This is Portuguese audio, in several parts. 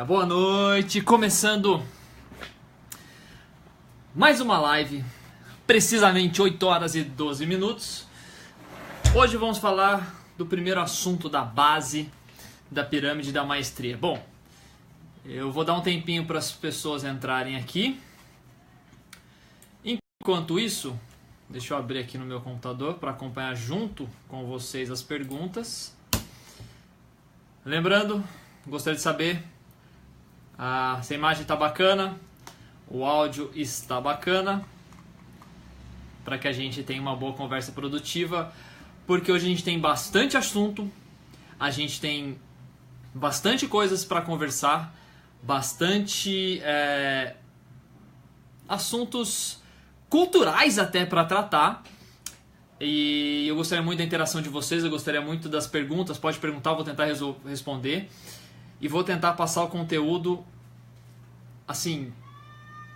Boa noite, começando mais uma live, precisamente 8 horas e 12 minutos. Hoje vamos falar do primeiro assunto da base da pirâmide da maestria. Bom, eu vou dar um tempinho para as pessoas entrarem aqui. Enquanto isso, deixa eu abrir aqui no meu computador para acompanhar junto com vocês as perguntas. Lembrando, gostaria de saber se a imagem está bacana, o áudio está bacana, para que a gente tenha uma boa conversa produtiva, porque hoje a gente tem bastante assunto, a gente tem bastante coisas para conversar, bastante assuntos culturais até para tratar, e eu gostaria muito da interação de vocês, eu gostaria muito das perguntas, pode perguntar, eu vou tentar responder. E vou tentar passar o conteúdo, assim,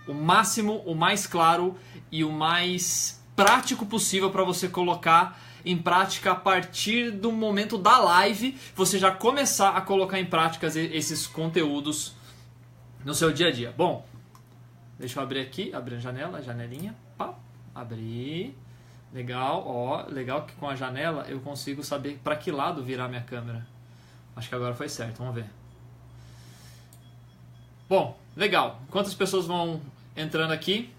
o máximo, o mais claro e o mais prático possível para você colocar em prática a partir do momento da live. Você já começar a colocar em prática esses conteúdos no seu dia a dia. Bom, deixa eu abrir aqui, abrir a janela, a janelinha. Pá, abrir. Legal, ó, legal que com a janela eu consigo saber para que lado virar minha câmera. Acho que agora foi certo, vamos ver. Bom, legal. Quantas pessoas vão entrando aqui?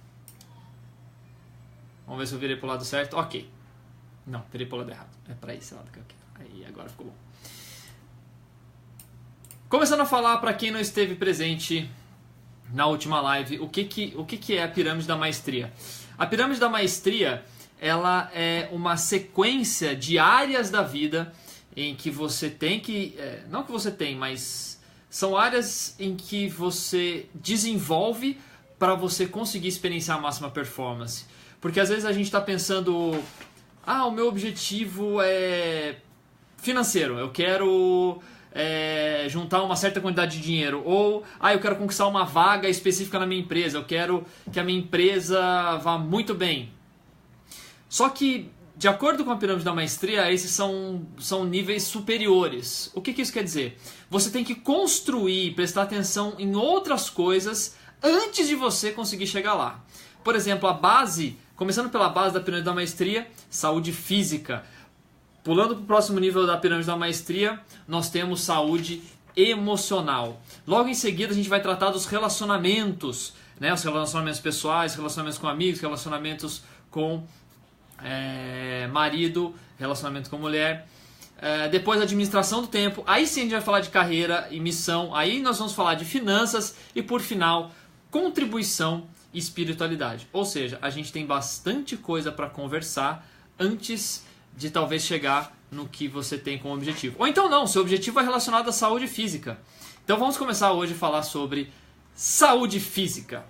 Vamos ver se eu virei para o lado certo. Ok. Não, virei para o lado errado. É para esse lado que eu quero. Aí, agora ficou bom. Começando a falar para quem não esteve presente na última live, o que é a pirâmide da maestria? A pirâmide da maestria, ela é uma sequência de áreas da vida em que você tem que... não que você tem, mas... são áreas em que você desenvolve para você conseguir experienciar a máxima performance. Porque às vezes a gente está pensando, o meu objetivo é financeiro, eu quero juntar uma certa quantidade de dinheiro. Ou, eu quero conquistar uma vaga específica na minha empresa, eu quero que a minha empresa vá muito bem. Só que, de acordo com a pirâmide da maestria, esses são níveis superiores. O que isso quer dizer? Você tem que construir, prestar atenção em outras coisas antes de você conseguir chegar lá. Por exemplo, a base, começando pela base da pirâmide da maestria, saúde física. Pulando para o próximo nível da pirâmide da maestria, nós temos saúde emocional. Logo em seguida, a gente vai tratar dos relacionamentos, né? Os relacionamentos pessoais, relacionamentos com amigos, relacionamentos com marido, relacionamento com mulher. Depois a administração do tempo, aí sim a gente vai falar de carreira e missão, aí nós vamos falar de finanças e por final, contribuição e espiritualidade. Ou seja, a gente tem bastante coisa para conversar antes de talvez chegar no que você tem como objetivo. Ou então não, seu objetivo é relacionado à saúde física. Então vamos começar hoje a falar sobre saúde física.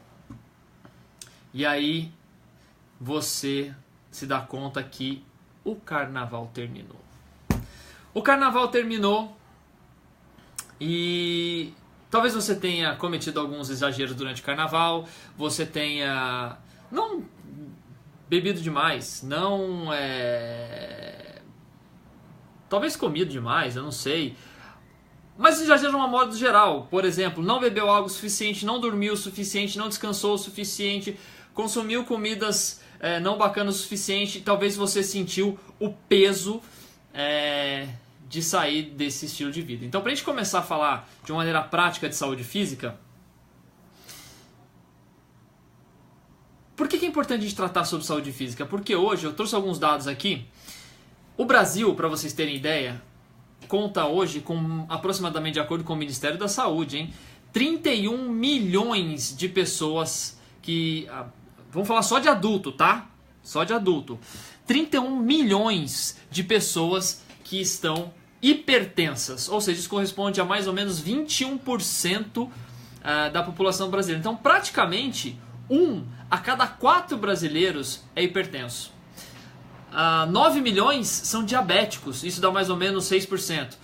E aí você se dá conta que o carnaval terminou. O carnaval terminou e talvez você tenha cometido alguns exageros durante o carnaval, você tenha não bebido demais, não talvez comido demais, eu não sei. Mas exagero de uma modo geral. Por exemplo, não bebeu água o suficiente, não dormiu o suficiente, não descansou o suficiente, consumiu comidas não bacanas o suficiente, talvez você sentiu o peso de sair desse estilo de vida. Então, para a gente começar a falar de uma maneira prática de saúde física, por que é importante a gente tratar sobre saúde física? Porque hoje, eu trouxe alguns dados aqui, o Brasil, para vocês terem ideia, conta hoje com aproximadamente, de acordo com o Ministério da Saúde, 31 milhões de pessoas que... Vamos falar só de adulto, tá? Só de adulto. 31 milhões de pessoas que estão hipertensas. Ou seja, isso corresponde a mais ou menos 21% da população brasileira. Então, praticamente, 1 a cada 4 brasileiros é hipertenso. 9 milhões são diabéticos. Isso dá mais ou menos 6%.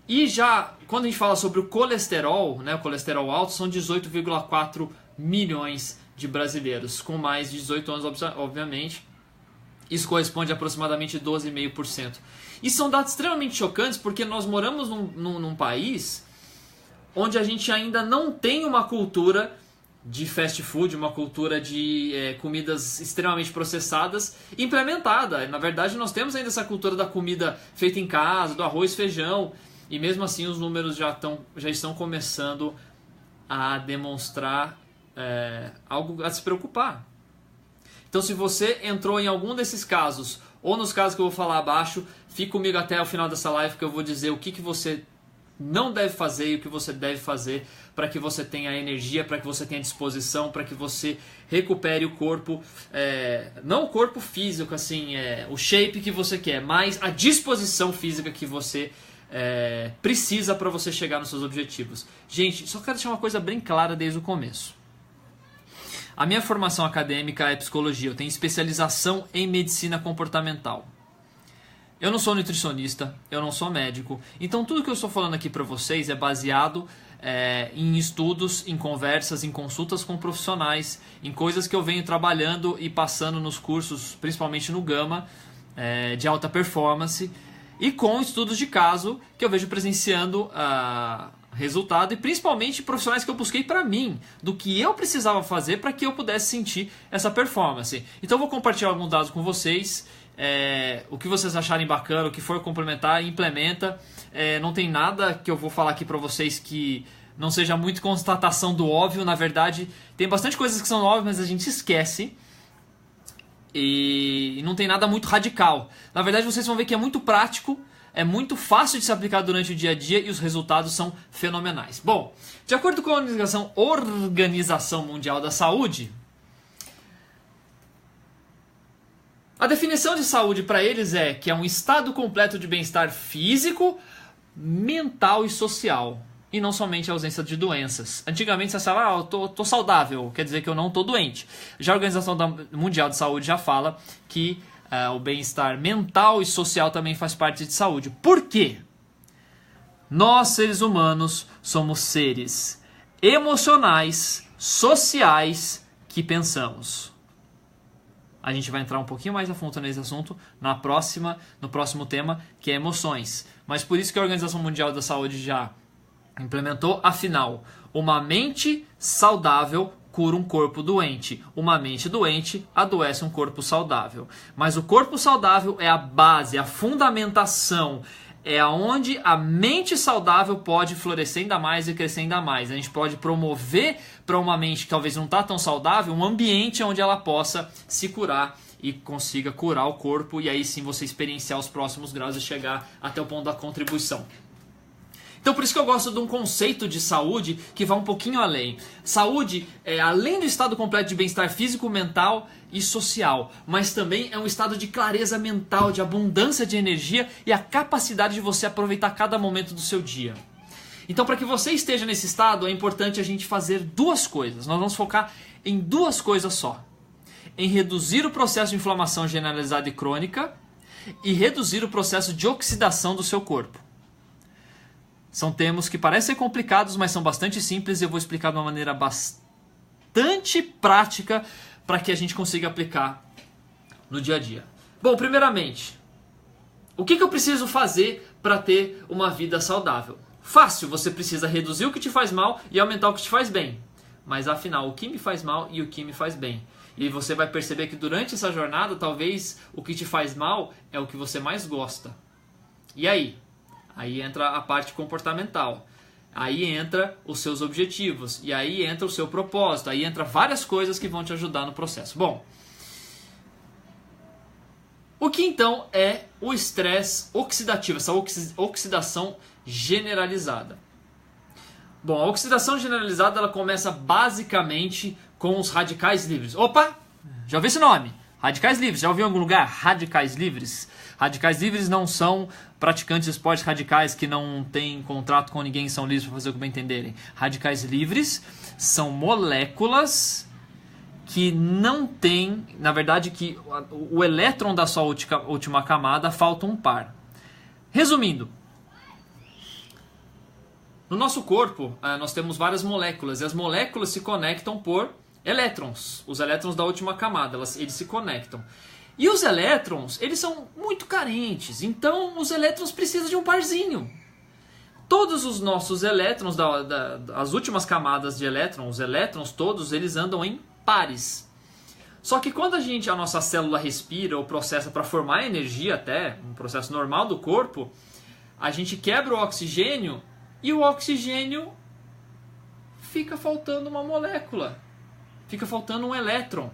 E já, quando a gente fala sobre o colesterol, né, o colesterol alto, são 18,4 milhões de brasileiros, com mais de 18 anos, obviamente. Isso corresponde a aproximadamente 12,5%. E são dados extremamente chocantes, porque nós moramos num país onde a gente ainda não tem uma cultura de fast food, uma cultura de comidas extremamente processadas implementada. Na verdade, nós temos ainda essa cultura da comida feita em casa, do arroz, feijão, e mesmo assim os números já estão começando a demonstrar algo a se preocupar. Então, se você entrou em algum desses casos, ou nos casos que eu vou falar abaixo, fique comigo até o final dessa live, que eu vou dizer o que você não deve fazer e o que você deve fazer para que você tenha energia, para que você tenha disposição, para que você recupere o corpo, não o corpo físico, assim, o shape que você quer, mas a disposição física que você precisa para você chegar nos seus objetivos. Gente, só quero deixar uma coisa bem clara desde o começo. A minha formação acadêmica é psicologia, eu tenho especialização em medicina comportamental. Eu não sou nutricionista, eu não sou médico, então tudo que eu estou falando aqui para vocês é baseado em estudos, em conversas, em consultas com profissionais, em coisas que eu venho trabalhando e passando nos cursos, principalmente no Gama, de alta performance, e com estudos de caso que eu vejo presenciando resultado, e principalmente profissionais que eu busquei para mim, do que eu precisava fazer para que eu pudesse sentir essa performance. Então eu vou compartilhar alguns dados com vocês, o que vocês acharem bacana, o que for complementar, implementa. Não tem nada que eu vou falar aqui para vocês que não seja muito constatação do óbvio. Na verdade, tem bastante coisas que são óbvias, mas a gente esquece. E não tem nada muito radical. Na verdade, vocês vão ver que é muito prático, é muito fácil de se aplicar durante o dia a dia e os resultados são fenomenais. Bom, de acordo com a Organização Mundial da Saúde, a definição de saúde para eles é que é um estado completo de bem-estar físico, mental e social, e não somente a ausência de doenças. Antigamente você falava, eu tô saudável, quer dizer que eu não tô doente. Já a Organização Mundial de Saúde já fala que o bem-estar mental e social também faz parte de saúde. Por quê? Nós, seres humanos, somos seres emocionais, sociais, que pensamos. A gente vai entrar um pouquinho mais a fundo nesse assunto no próximo tema, que é emoções. Mas por isso que a Organização Mundial da Saúde já implementou, afinal, uma mente saudável cura um corpo doente. Uma mente doente adoece um corpo saudável. Mas o corpo saudável é a base, a fundamentação, é onde a mente saudável pode florescer ainda mais e crescer ainda mais. A gente pode promover para uma mente que talvez não está tão saudável, um ambiente onde ela possa se curar e consiga curar o corpo, e aí sim você experienciar os próximos graus e chegar até o ponto da contribuição. Então por isso que eu gosto de um conceito de saúde que vai um pouquinho além. Saúde é além do estado completo de bem-estar físico, mental e social, mas também é um estado de clareza mental, de abundância de energia e a capacidade de você aproveitar cada momento do seu dia. Então para que você esteja nesse estado é importante a gente fazer duas coisas. Nós vamos focar em duas coisas só. Em reduzir o processo de inflamação generalizada e crônica e reduzir o processo de oxidação do seu corpo. São termos que parecem complicados, mas são bastante simples e eu vou explicar de uma maneira bastante prática para que a gente consiga aplicar no dia a dia. Bom, primeiramente, o que eu preciso fazer para ter uma vida saudável? Fácil, você precisa reduzir o que te faz mal e aumentar o que te faz bem. Mas afinal, o que me faz mal e o que me faz bem? E você vai perceber que durante essa jornada, talvez o que te faz mal é o que você mais gosta. E aí? Aí entra a parte comportamental, aí entra os seus objetivos, e aí entra o seu propósito, aí entra várias coisas que vão te ajudar no processo. Bom, o que então é o estresse oxidativo, essa oxidação generalizada? Bom, a oxidação generalizada ela começa basicamente com os radicais livres. Opa, já ouviu esse nome? Radicais livres, já ouviu em algum lugar? Radicais livres? Radicais livres não são praticantes de esportes radicais que não têm contrato com ninguém e são livres para fazer o que bem entenderem. Radicais livres são moléculas que não têm, na verdade, que o elétron da sua última camada falta um par. Resumindo, no nosso corpo nós temos várias moléculas e as moléculas se conectam por elétrons. Os elétrons da última camada, eles se conectam. E os elétrons, eles são muito carentes, então os elétrons precisam de um parzinho. todos os nossos elétrons, as últimas camadas de elétrons, os elétrons todos, eles andam em pares. Só que quando a nossa célula respira ou processa para formar energia até, um processo normal do corpo, a gente quebra o oxigênio e o oxigênio fica faltando uma molécula, fica faltando um elétron.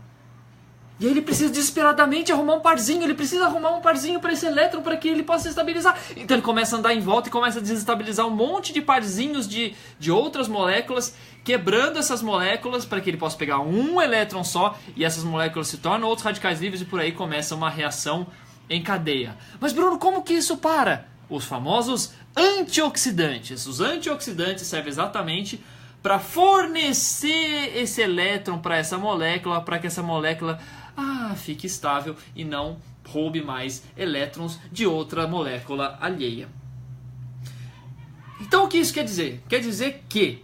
E aí ele precisa desesperadamente arrumar um parzinho, ele precisa arrumar um parzinho para esse elétron para que ele possa se estabilizar. Então ele começa a andar em volta e começa a desestabilizar um monte de parzinhos de outras moléculas, quebrando essas moléculas para que ele possa pegar um elétron só e essas moléculas se tornam outros radicais livres e por aí começa uma reação em cadeia. Mas Bruno, como que isso para? Os famosos antioxidantes. Os antioxidantes servem exatamente para fornecer esse elétron para essa molécula, para que essa molécula fique estável e não roube mais elétrons de outra molécula alheia. Então o que isso quer dizer? Quer dizer que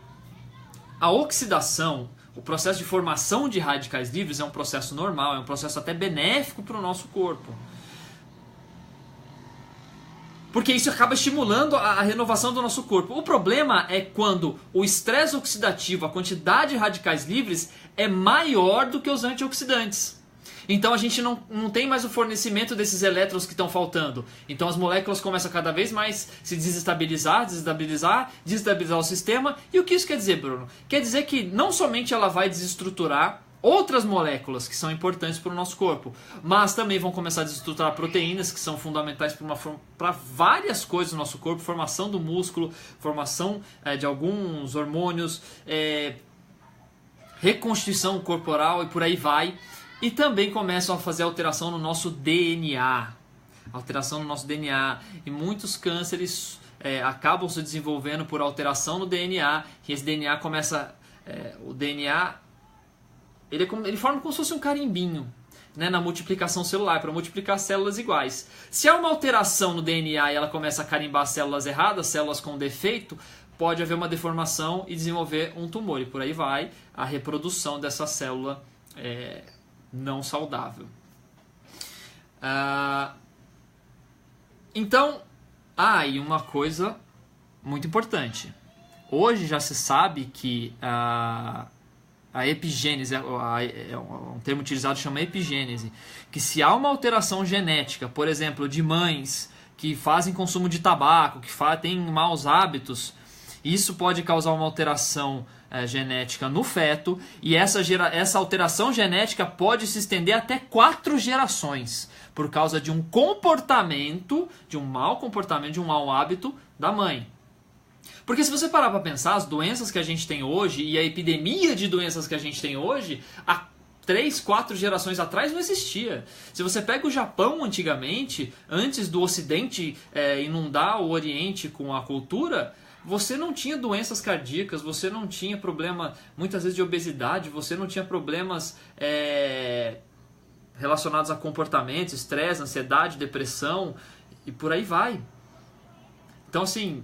a oxidação, o processo de formação de radicais livres é um processo normal, é um processo até benéfico para o nosso corpo. Porque isso acaba estimulando a renovação do nosso corpo. O problema é quando o estresse oxidativo, a quantidade de radicais livres, é maior do que os antioxidantes. Então a gente não tem mais o fornecimento desses elétrons que estão faltando. Então as moléculas começam a cada vez mais se desestabilizar o sistema. E o que isso quer dizer, Bruno? Quer dizer que não somente ela vai desestruturar outras moléculas que são importantes para o nosso corpo, mas também vão começar a desestruturar proteínas que são fundamentais para várias coisas no nosso corpo, formação do músculo, formação de alguns hormônios, reconstituição corporal e por aí vai. E também começam a fazer alteração no nosso DNA. Alteração no nosso DNA. E muitos cânceres acabam se desenvolvendo por alteração no DNA. E esse DNA começa... o DNA... Ele forma como se fosse um carimbinho, né, na multiplicação celular, para multiplicar células iguais. Se há uma alteração no DNA e ela começa a carimbar células erradas, células com defeito, pode haver uma deformação e desenvolver um tumor. E por aí vai a reprodução dessa célula não saudável. Então, e uma coisa muito importante. Hoje já se sabe que a epigênese, um termo utilizado chama epigênese, que se há uma alteração genética, por exemplo, de mães que fazem consumo de tabaco, que têm maus hábitos, isso pode causar uma alteração genética no feto, e essa alteração genética pode se estender até 4 gerações, por causa de um comportamento, de um mau comportamento, de um mau hábito da mãe. Porque se você parar para pensar, as doenças que a gente tem hoje e a epidemia de doenças que a gente tem hoje, há 3, 4 gerações atrás não existia. Se você pega o Japão antigamente, antes do Ocidente inundar o Oriente com a cultura, você não tinha doenças cardíacas, você não tinha problema muitas vezes de obesidade, você não tinha problemas relacionados a comportamentos, estresse, ansiedade, depressão e por aí vai. Então assim...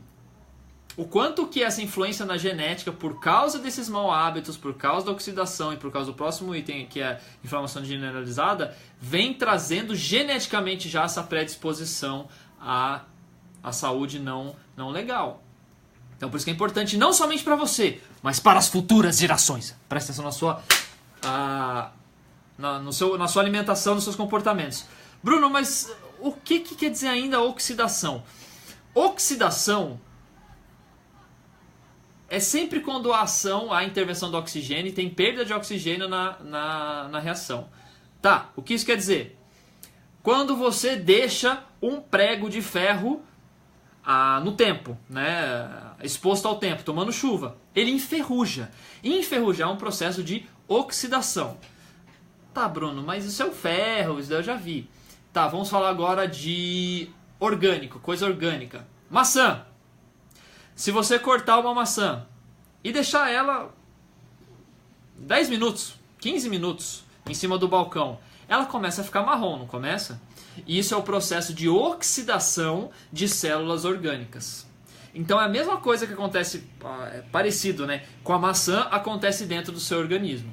O quanto que essa influência na genética, por causa desses maus hábitos, por causa da oxidação e por causa do próximo item, que é a inflamação generalizada, vem trazendo geneticamente já essa predisposição à saúde não legal. Então por isso que é importante não somente para você, mas para as futuras gerações. Presta atenção na sua alimentação, nos seus comportamentos. Bruno, mas o que quer dizer ainda oxidação? Oxidação é sempre quando a intervenção do oxigênio tem perda de oxigênio na reação. Tá, o que isso quer dizer? Quando você deixa um prego de ferro no tempo, né, exposto ao tempo, tomando chuva, ele enferruja. E enferrujar é um processo de oxidação. Tá, Bruno, mas isso é o ferro, isso daí eu já vi. Tá, vamos falar agora de orgânico, coisa orgânica. Maçã. Se você cortar uma maçã e deixar ela 10 minutos, 15 minutos em cima do balcão, ela começa a ficar marrom, não começa? E isso é o processo de oxidação de células orgânicas. Então é a mesma coisa que acontece, parecido, né? Com a maçã, acontece dentro do seu organismo.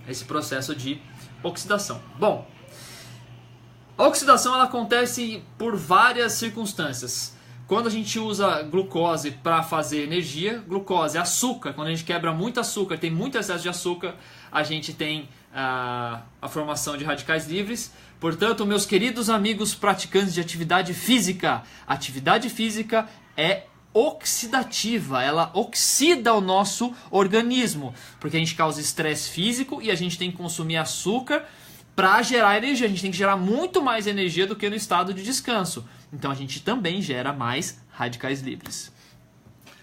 Esse processo de oxidação. Bom, a oxidação ela acontece por várias circunstâncias. Quando a gente usa glucose para fazer energia, glucose, açúcar, quando a gente quebra muito açúcar, tem muito excesso de açúcar, a gente tem a formação de radicais livres. Portanto, meus queridos amigos praticantes de atividade física é oxidativa, ela oxida o nosso organismo, porque a gente causa estresse físico e a gente tem que consumir açúcar para gerar energia. A gente tem que gerar muito mais energia do que no estado de descanso. Então a gente também gera mais radicais livres.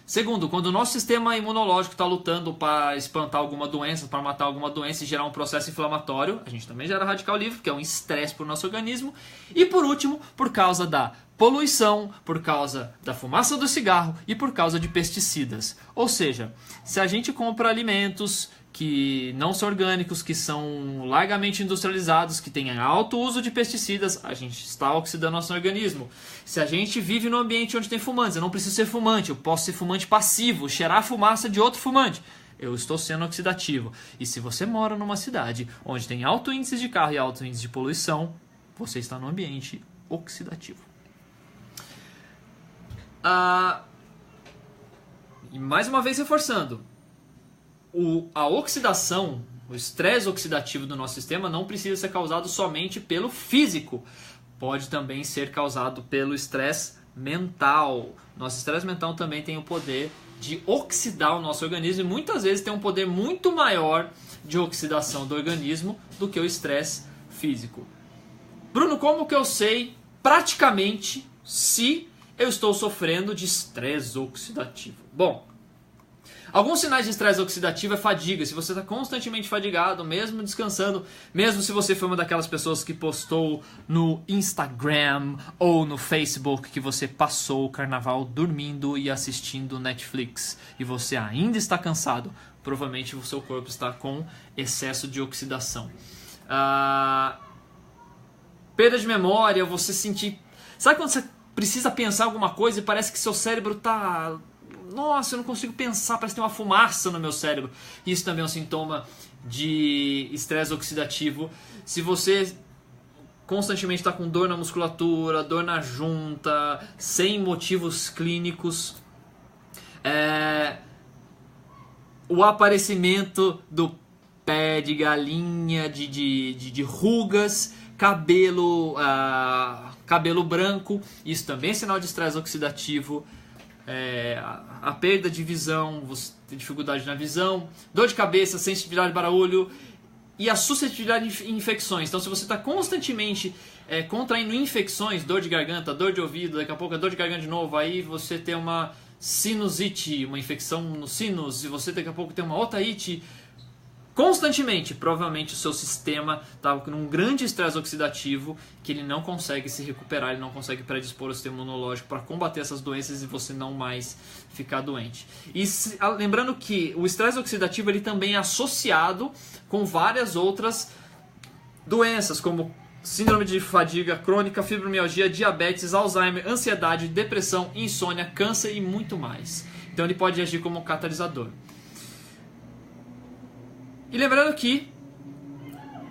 Segundo, quando o nosso sistema imunológico está lutando para espantar alguma doença, para matar alguma doença e gerar um processo inflamatório, a gente também gera radical livre, que é um estresse para o nosso organismo. E por último, por causa da poluição, por causa da fumaça do cigarro e por causa de pesticidas. Ou seja, se a gente compra alimentos que não são orgânicos, que são largamente industrializados, que têm alto uso de pesticidas, a gente está oxidando nosso organismo. Se a gente vive num ambiente onde tem fumantes, eu não preciso ser fumante, eu posso ser fumante passivo, cheirar a fumaça de outro fumante, eu estou sendo oxidativo. E se você mora numa cidade onde tem alto índice de carro e alto índice de poluição, você está num ambiente oxidativo. E mais uma vez reforçando, a oxidação, o estresse oxidativo do nosso sistema não precisa ser causado somente pelo físico. Pode também ser causado pelo estresse mental. Nosso estresse mental também tem o poder de oxidar o nosso organismo e muitas vezes tem um poder muito maior de oxidação do organismo do que o estresse físico. Bruno, como que eu sei praticamente se eu estou sofrendo de estresse oxidativo? Bom, alguns sinais de estresse oxidativo é fadiga. Se você está constantemente fadigado, mesmo descansando, mesmo se você foi uma daquelas pessoas que postou no Instagram ou no Facebook que você passou o carnaval dormindo e assistindo Netflix e você ainda está cansado, provavelmente o seu corpo está com excesso de oxidação. Perda de memória, você sentir... Sabe quando você precisa pensar alguma coisa e parece que seu cérebro está... Nossa, eu não consigo pensar, parece que tem uma fumaça no meu cérebro. Isso também é um sintoma de estresse oxidativo. Se você constantemente está com dor na musculatura, dor na junta, sem motivos clínicos, o aparecimento do pé de galinha, de rugas, cabelo branco, isso também é sinal de estresse oxidativo. A perda de visão, você tem dificuldade na visão, dor de cabeça, sensitividade para barulho e a suscetibilidade em infecções. Então, se você está constantemente contraindo infecções, dor de garganta, dor de ouvido, daqui a pouco é dor de garganta de novo, aí você tem uma sinusite, uma infecção no sinus, e você daqui a pouco tem uma otite, constantemente, provavelmente o seu sistema está com um grande estresse oxidativo que ele não consegue se recuperar, ele não consegue predispor o sistema imunológico para combater essas doenças e você não mais ficar doente. E lembrando que o estresse oxidativo ele também é associado com várias outras doenças, como síndrome de fadiga crônica, fibromialgia, diabetes, Alzheimer, ansiedade, depressão, insônia, câncer e muito mais. Então ele pode agir como um catalisador. E lembrando que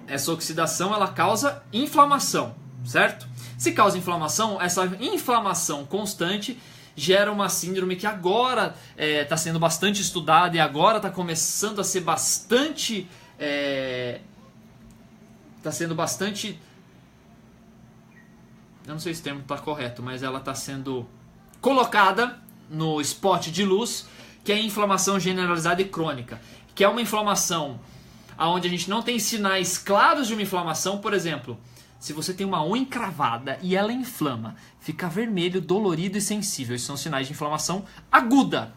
essa oxidação ela causa inflamação, certo? Se causa inflamação, essa inflamação constante gera uma síndrome que agora está sendo bastante estudada e agora está começando a ser bastante... Está sendo bastante... Eu não sei se o termo está correto, mas ela está sendo colocada no spot de luz, que é a inflamação generalizada e crônica, que é uma inflamação onde a gente não tem sinais claros de uma inflamação. Por exemplo, se você tem uma unha encravada e ela inflama, fica vermelho, dolorido e sensível, esses são sinais de inflamação aguda.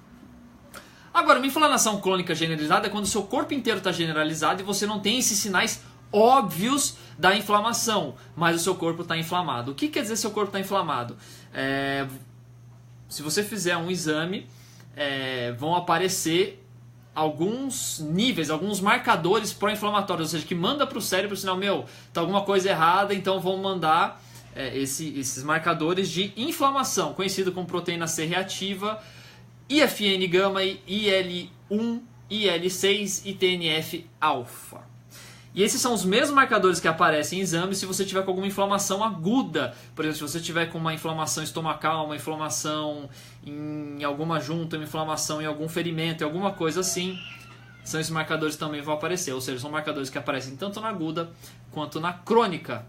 Agora, uma inflamação crônica generalizada é quando o seu corpo inteiro está generalizado e você não tem esses sinais óbvios da inflamação, mas o seu corpo está inflamado. O que quer dizer seu corpo está inflamado? Se você fizer um exame, vão aparecer alguns níveis, alguns marcadores pró-inflamatórios, ou seja, que manda para o cérebro o sinal, tá alguma coisa errada, então vão mandar esses marcadores de inflamação, conhecido como proteína C reativa, IFN-gama, IL-1, IL-6 e TNF-alfa. E esses são os mesmos marcadores que aparecem em exame se você tiver com alguma inflamação aguda. Por exemplo, se você tiver com uma inflamação estomacal, uma inflamação em alguma junta, uma inflamação em algum ferimento, alguma coisa assim, são esses marcadores que também vão aparecer. Ou seja, são marcadores que aparecem tanto na aguda quanto na crônica.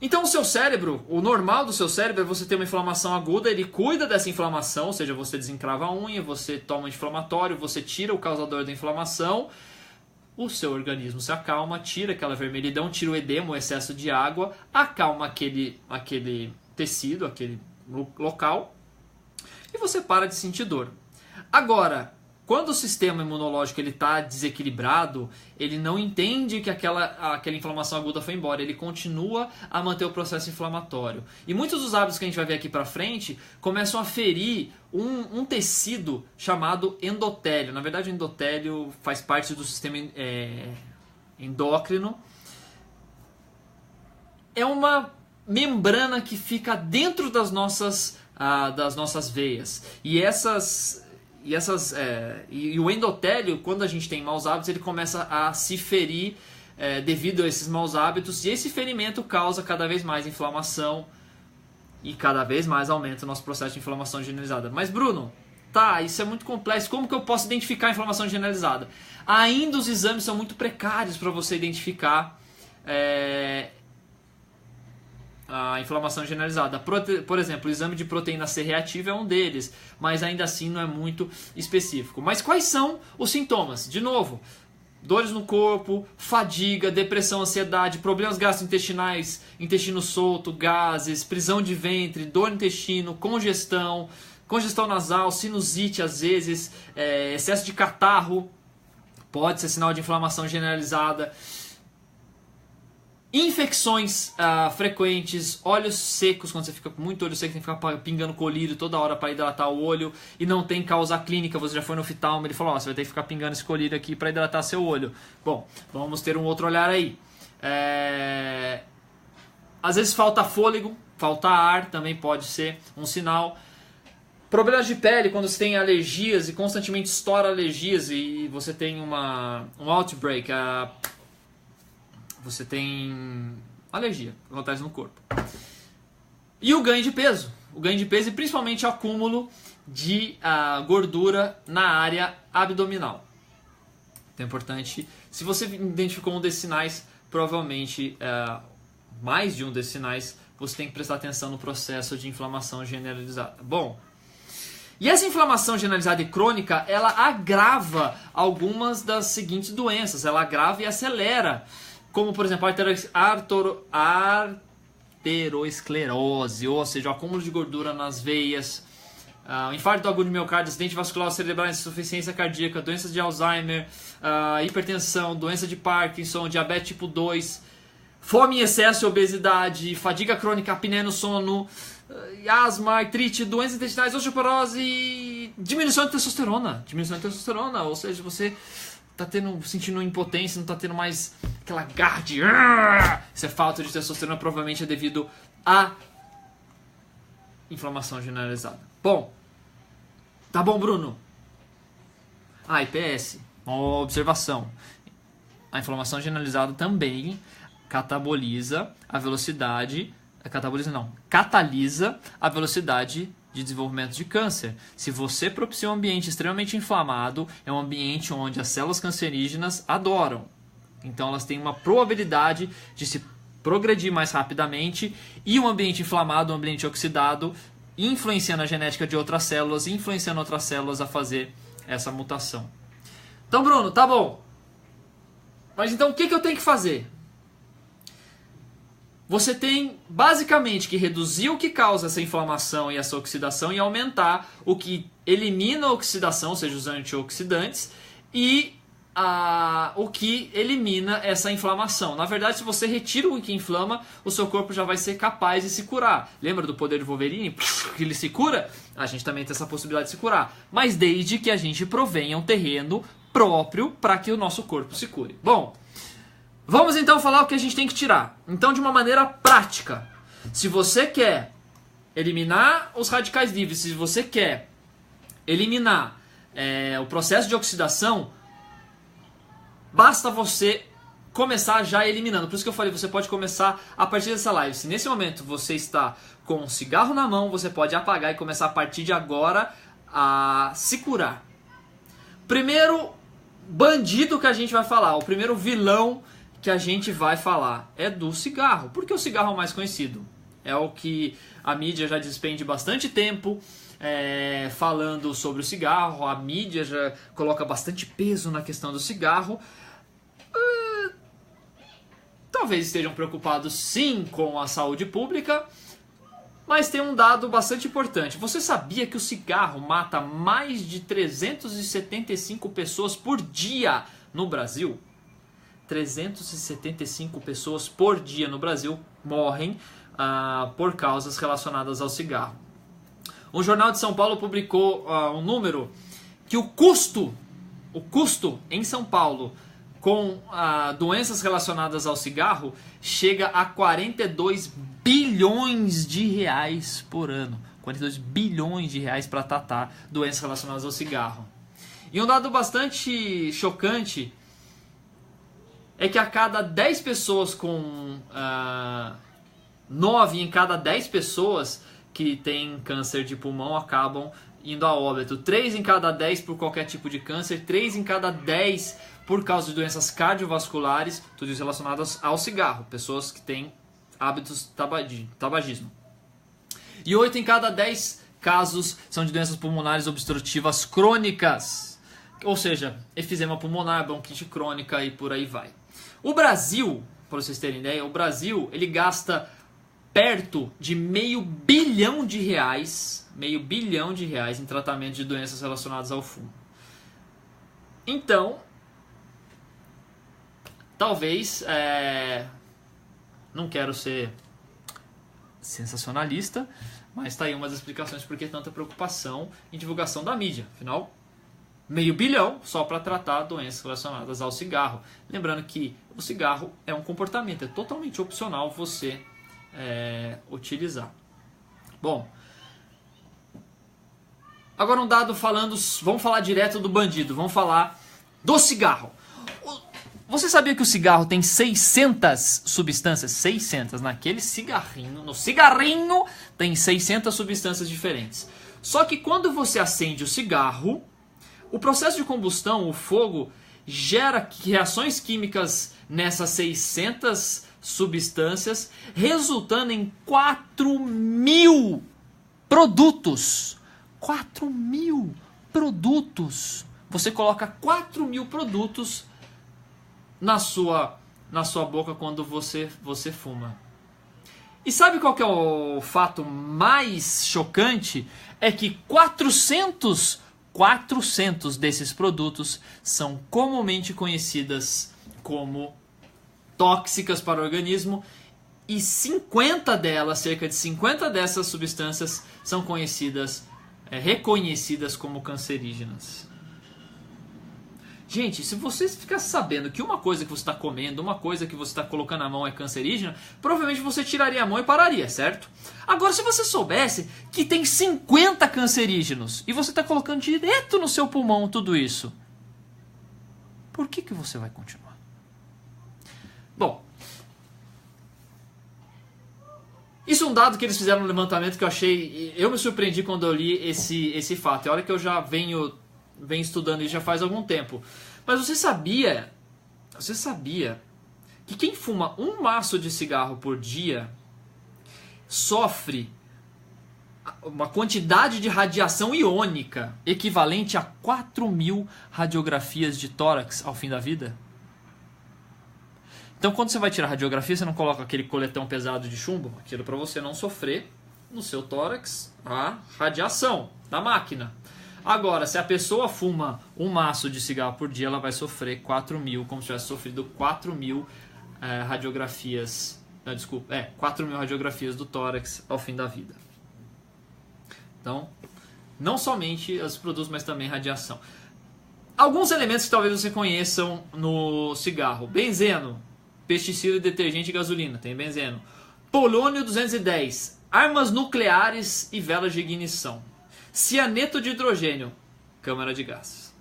Então o seu cérebro, o normal do seu cérebro é você ter uma inflamação aguda, ele cuida dessa inflamação, ou seja, você desencrava a unha, você toma anti-inflamatório, você tira o causador da inflamação, o seu organismo se acalma, tira aquela vermelhidão, tira o edema, o excesso de água, acalma aquele tecido, aquele local, e você para de sentir dor. Agora, quando o sistema imunológico está desequilibrado, ele não entende que aquela inflamação aguda foi embora, ele continua a manter o processo inflamatório. E muitos dos hábitos que a gente vai ver aqui para frente começam a ferir um tecido chamado endotélio. Na verdade, o endotélio faz parte do sistema endócrino. É uma membrana que fica dentro das nossas veias. E o endotélio, quando a gente tem maus hábitos, ele começa a se ferir devido a esses maus hábitos, e esse ferimento causa cada vez mais inflamação e cada vez mais aumenta o nosso processo de inflamação generalizada. Mas Bruno, isso é muito complexo, como que eu posso identificar a inflamação generalizada? Ainda os exames são muito precários para você identificar a inflamação generalizada. Por exemplo, o exame de proteína C reativa é um deles, mas ainda assim não é muito específico. Mas quais são os sintomas? De novo, dores no corpo, fadiga, depressão, ansiedade, problemas gastrointestinais, intestino solto, gases, prisão de ventre, dor no intestino, congestão nasal, sinusite às vezes, excesso de catarro, pode ser sinal de inflamação generalizada. Infecções frequentes, olhos secos, quando você fica com muito olho seco, tem que ficar pingando colírio toda hora para hidratar o olho e não tem causa clínica, você já foi no oftalmo, ele falou, você vai ter que ficar pingando esse colírio aqui para hidratar seu olho. Bom, vamos ter um outro olhar aí. Às vezes falta fôlego, falta ar, também pode ser um sinal. Problemas de pele, quando você tem alergias e constantemente estoura alergias e você tem um outbreak, você tem alergia que acontece no corpo. E o ganho de peso. O ganho de peso e principalmente o acúmulo de gordura na área abdominal. Então é importante, se você identificou um desses sinais, provavelmente mais de um desses sinais, você tem que prestar atenção no processo de inflamação generalizada. Bom, e essa inflamação generalizada e crônica, ela agrava algumas das seguintes doenças. Ela agrava e acelera, como por exemplo a arteriosclerose, ou seja, o acúmulo de gordura nas veias, infarto agudo de miocárdio, acidente vascular cerebral, insuficiência cardíaca, doenças de Alzheimer, hipertensão, doença de Parkinson, diabetes tipo 2, fome em excesso e obesidade, fadiga crônica, apneia no sono, asma, artrite, doenças intestinais, osteoporose e diminuição de testosterona. Ou seja, você está sentindo impotência, não está tendo mais aquela garra de... Isso é falta de testosterona, provavelmente é devido à inflamação generalizada. Bom, tá bom, Bruno? IPS, uma observação. A inflamação generalizada também catalisa a velocidade de desenvolvimento de câncer. Se você propicia um ambiente extremamente inflamado, é um ambiente onde as células cancerígenas adoram. Então elas têm uma probabilidade de se progredir mais rapidamente, e um ambiente inflamado, um ambiente oxidado, influenciando a genética de outras células, influenciando outras células a fazer essa mutação. Então, Bruno, tá bom. Mas então o que eu tenho que fazer? Você tem basicamente que reduzir o que causa essa inflamação e essa oxidação e aumentar o que elimina a oxidação, ou seja, os antioxidantes, e o que elimina essa inflamação. Na verdade, se você retira o que inflama, o seu corpo já vai ser capaz de se curar. Lembra do poder de Wolverine? Que ele se cura? A gente também tem essa possibilidade de se curar. Mas desde que a gente provenha um terreno próprio para que o nosso corpo se cure. Bom, vamos então falar o que a gente tem que tirar. Então, de uma maneira prática, se você quer eliminar os radicais livres, se você quer eliminar o processo de oxidação, basta você começar já eliminando. Por isso que eu falei, você pode começar a partir dessa live. Se nesse momento você está com um cigarro na mão, você pode apagar e começar a partir de agora a se curar. Primeiro bandido que a gente vai falar, o primeiro vilão que a gente vai falar é do cigarro. Porque o cigarro é o mais conhecido. É o que a mídia já despende bastante tempo falando sobre o cigarro. A mídia já coloca bastante peso na questão do cigarro. Talvez estejam preocupados sim com a saúde pública, mas tem um dado bastante importante. Você sabia que o cigarro mata mais de 375 pessoas por dia no Brasil? 375 pessoas por dia no Brasil morrem por causas relacionadas ao cigarro. O Jornal de São Paulo publicou um número que o custo em São Paulo com doenças relacionadas ao cigarro chega a 42 bilhões de reais por ano. 42 bilhões de reais para tratar doenças relacionadas ao cigarro. E um dado bastante chocante é que a cada 10 pessoas 9 em cada 10 pessoas que têm câncer de pulmão acabam indo a óbito. 3 em cada 10 por qualquer tipo de câncer, 3 em cada 10 por causa de doenças cardiovasculares, tudo isso relacionadas ao cigarro, pessoas que têm hábitos de tabagismo. E 8 em cada 10 casos são de doenças pulmonares obstrutivas crônicas, ou seja, efizema pulmonar, bronquite crônica e por aí vai. O Brasil, para vocês terem ideia, o Brasil ele gasta perto de meio bilhão de reais em tratamento de doenças relacionadas ao fumo. Então, talvez, não quero ser sensacionalista, mas está aí uma das explicações por que tanta preocupação em divulgação da mídia. Afinal, meio bilhão só para tratar doenças relacionadas ao cigarro. Lembrando que o cigarro é um comportamento, é totalmente opcional você utilizar. Bom, agora um dado vamos falar direto do bandido, vamos falar do cigarro. Você sabia que o cigarro tem 600 substâncias? 600, naquele cigarrinho, no cigarrinho tem 600 substâncias diferentes. Só que quando você acende o cigarro, o processo de combustão, o fogo, gera reações químicas nessas 600 substâncias, resultando em 4.000 produtos. 4.000 produtos. Você coloca 4.000 produtos na sua boca quando você fuma. E sabe qual que é o fato mais chocante? É que 400 desses produtos são comumente conhecidas como tóxicas para o organismo e 50 delas, cerca de 50 dessas substâncias são reconhecidas como cancerígenas. Gente, se você ficar sabendo que uma coisa que você está comendo, uma coisa que você está colocando na mão é cancerígena, provavelmente você tiraria a mão e pararia, certo? Agora, se você soubesse que tem 50 cancerígenos e você está colocando direto no seu pulmão tudo isso, por que você vai continuar? Bom, isso é um dado que eles fizeram no levantamento que eu me surpreendi quando eu li esse fato. É hora que eu já venho estudando isso já faz algum tempo. Mas você sabia que quem fuma um maço de cigarro por dia sofre uma quantidade de radiação iônica equivalente a 4.000 radiografias de tórax ao fim da vida? Então, quando você vai tirar radiografia, você não coloca aquele coletão pesado de chumbo? Aquilo para você não sofrer no seu tórax a radiação da máquina. Agora, se a pessoa fuma um maço de cigarro por dia, ela vai sofrer 4.000, como se tivesse sofrido 4.000 radiografias. 4.000 radiografias do tórax ao fim da vida. Então, não somente os produtos, mas também radiação. Alguns elementos que talvez você conheçam no cigarro: benzeno, pesticida, detergente e gasolina, tem benzeno. Polônio 210, armas nucleares e velas de ignição. Cianeto de hidrogênio, câmara de gás.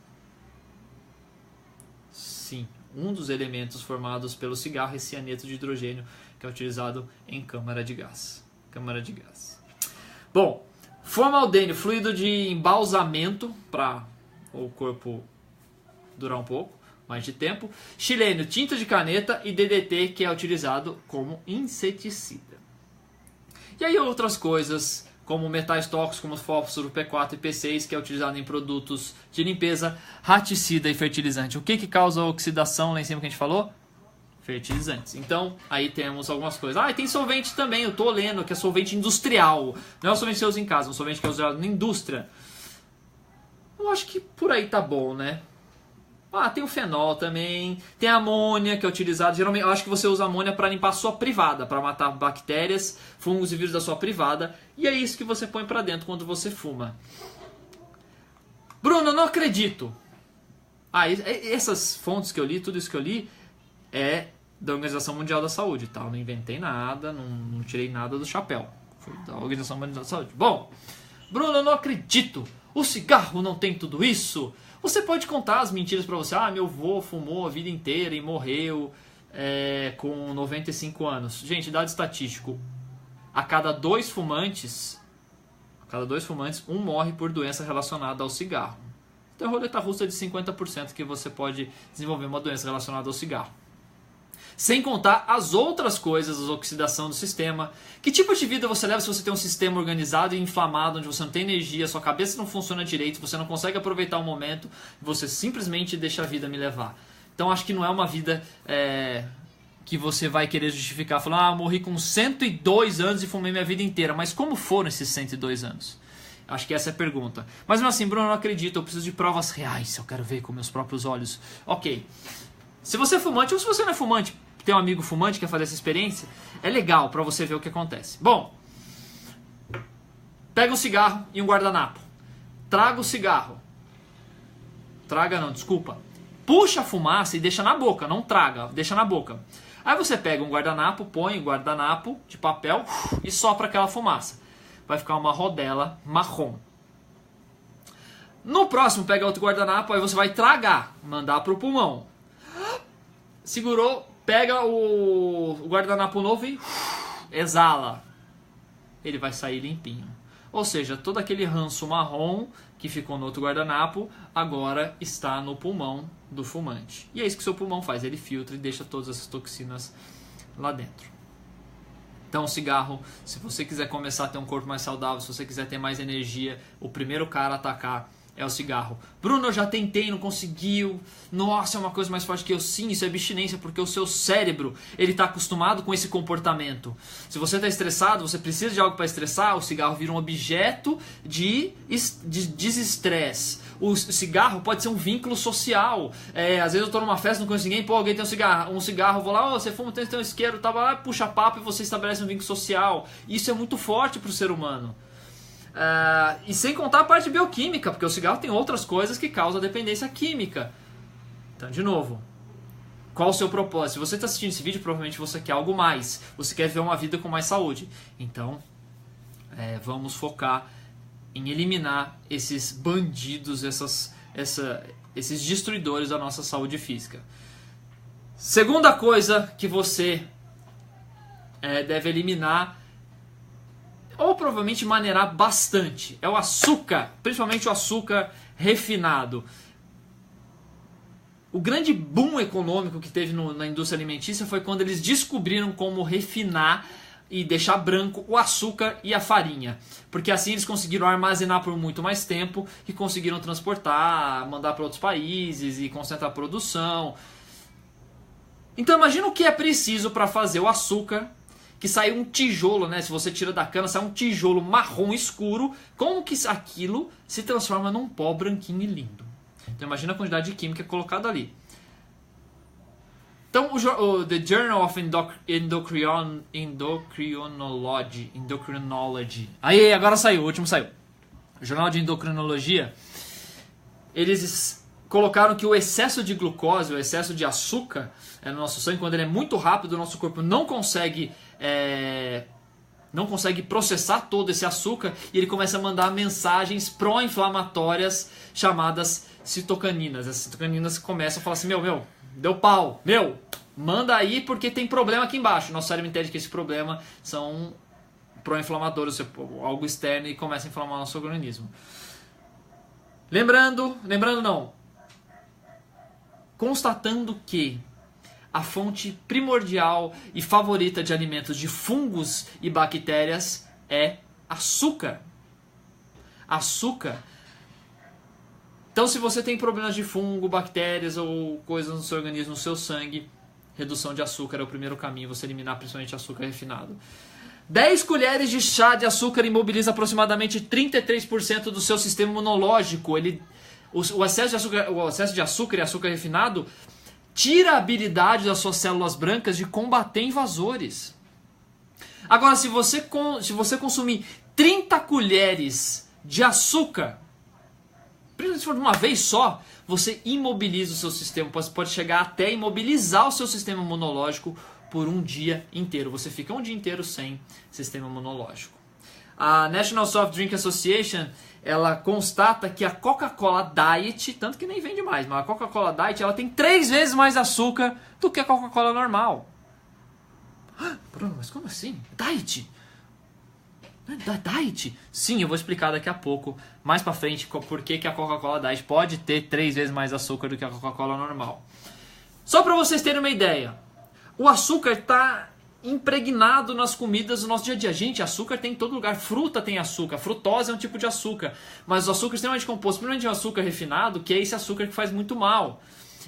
sim, um dos elementos formados pelo cigarro é cianeto de hidrogênio, que é utilizado em câmara de gás. Bom, formaldehídio, fluido de embalsamento para o corpo durar um pouco mais de tempo. Xilênio, tinta de caneta, e DDT, que é utilizado como inseticida. E aí outras coisas, como metais tóxicos como fósforo, P4 e P6, que é utilizado em produtos de limpeza, raticida e fertilizante. O que causa a oxidação lá em cima que a gente falou? Fertilizantes. Então, aí temos algumas coisas. Ah, e tem solvente também, eu tô lendo, que é solvente industrial. Não é o solvente que você usa em casa, é um solvente que é usado na indústria. Eu acho que por aí tá bom, né? Ah, tem o fenol também, tem a amônia que é utilizado. Geralmente, eu acho que você usa amônia para limpar a sua privada, para matar bactérias, fungos e vírus da sua privada. E é isso que você põe para dentro quando você fuma. Bruno, não acredito. Ah, essas fontes que eu li, tudo isso que eu li, é da Organização Mundial da Saúde, tá? Eu não inventei nada, não tirei nada do chapéu. Foi da Organização Mundial da Saúde. Bom, Bruno, eu não acredito. O cigarro não tem tudo isso. Você pode contar as mentiras pra você. Ah, meu avô fumou a vida inteira e morreu com 95 anos. Gente, dado estatístico. A cada dois fumantes, um morre por doença relacionada ao cigarro. Então, a roleta russa é de 50% que você pode desenvolver uma doença relacionada ao cigarro. Sem contar as outras coisas, a oxidação do sistema. Que tipo de vida você leva se você tem um sistema organizado e inflamado, onde você não tem energia, sua cabeça não funciona direito, você não consegue aproveitar o momento, você simplesmente deixa a vida me levar. Então acho que não é uma vida que você vai querer justificar, falando, ah, morri com 102 anos e fumei minha vida inteira. Mas como foram esses 102 anos? Acho que essa é a pergunta. Mas mesmo assim, Bruno, eu não acredito, eu preciso de provas reais, eu quero ver com meus próprios olhos. Ok. Se você é fumante, ou se você não é fumante, tem um amigo fumante que quer fazer essa experiência, é legal pra você ver o que acontece. Bom, pega um cigarro e um guardanapo. Traga o cigarro. Traga não, desculpa. Puxa a fumaça e deixa na boca, não traga, deixa na boca. Aí você pega um guardanapo, põe um guardanapo de papel e sopra aquela fumaça. Vai ficar uma rodela marrom. No próximo, pega outro guardanapo, aí você vai tragar, mandar pro pulmão. Segurou, pega o guardanapo novo e exala. Ele vai sair limpinho. Ou seja, todo aquele ranço marrom que ficou no outro guardanapo agora está no pulmão do fumante. E é isso que o seu pulmão faz, ele filtra e deixa todas essas toxinas lá dentro. Então o cigarro, se você quiser começar a ter um corpo mais saudável, se você quiser ter mais energia, o primeiro cara a atacar é o cigarro. Bruno, eu já tentei, não conseguiu. Nossa, é uma coisa mais forte que eu. Sim, isso é abstinência, porque o seu cérebro ele está acostumado com esse comportamento. Se você está estressado, você precisa de algo para estressar, o cigarro vira um objeto de desestresse. O cigarro pode ser um vínculo social. Às vezes eu estou numa festa, não conheço ninguém, pô, alguém tem um cigarro, eu vou lá, você fuma, tem um isqueiro, tava lá, puxa papo e você estabelece um vínculo social. Isso é muito forte para o ser humano. E sem contar a parte bioquímica, porque o cigarro tem outras coisas que causam dependência química. Então, de novo, qual o seu propósito? Se você está assistindo esse vídeo, provavelmente você quer algo mais. Você quer ver uma vida com mais saúde. Então, vamos focar em eliminar esses bandidos, esses destruidores da nossa saúde física. Segunda coisa que você deve eliminar, ou provavelmente maneirar bastante, é o açúcar, principalmente o açúcar refinado. O grande boom econômico que teve na indústria alimentícia foi quando eles descobriram como refinar e deixar branco o açúcar e a farinha. Porque assim eles conseguiram armazenar por muito mais tempo e conseguiram transportar, mandar para outros países e concentrar a produção. Então imagina o que é preciso para fazer o açúcar, que sai um tijolo, né? Se você tira da cana, sai um tijolo marrom escuro. Como que aquilo se transforma num pó branquinho e lindo? Então imagina a quantidade de química colocada ali. Então o The Journal of Endocrinology. Aí, agora saiu, o último saiu. O Jornal de Endocrinologia. Eles colocaram que o excesso de glucose, o excesso de açúcar no nosso sangue, quando ele é muito rápido, o nosso corpo não consegue processar todo esse açúcar e ele começa a mandar mensagens pró-inflamatórias chamadas citocaninas. As citocaninas começam a falar assim, deu pau. Meu, manda aí porque tem problema aqui embaixo. Nosso cérebro entende que esse problema são pró-inflamadores, algo externo e começa a inflamar o nosso organismo. Lembrando não, constatando que a fonte primordial e favorita de alimentos de fungos e bactérias é açúcar. Açúcar. Então, se você tem problemas de fungo, bactérias ou coisas no seu organismo, no seu sangue, redução de açúcar é o primeiro caminho, você eliminar principalmente açúcar refinado. 10 colheres de chá de açúcar imobiliza aproximadamente 33% do seu sistema imunológico. O excesso de açúcar e açúcar refinado tira a habilidade das suas células brancas de combater invasores. Agora, se você consumir 30 colheres de açúcar, principalmente se for de uma vez só, você imobiliza o seu sistema. Pode chegar até imobilizar o seu sistema imunológico por um dia inteiro. Você fica um dia inteiro sem sistema imunológico. A National Soft Drink Association, ela constata que a Coca-Cola Diet, tanto que nem vende mais, mas a Coca-Cola Diet ela tem 3 vezes mais açúcar do que a Coca-Cola normal. Bruno, mas como assim? Diet? Diet? Sim, eu vou explicar daqui a pouco, mais pra frente, por que a Coca-Cola Diet pode ter 3 vezes mais açúcar do que a Coca-Cola normal. Só pra vocês terem uma ideia, o açúcar está impregnado nas comidas do nosso dia a dia. Gente, açúcar tem em todo lugar. Fruta tem açúcar. Frutose é um tipo de açúcar. Mas o açúcar é extremamente composto, primeiramente de um açúcar refinado, que é esse açúcar que faz muito mal.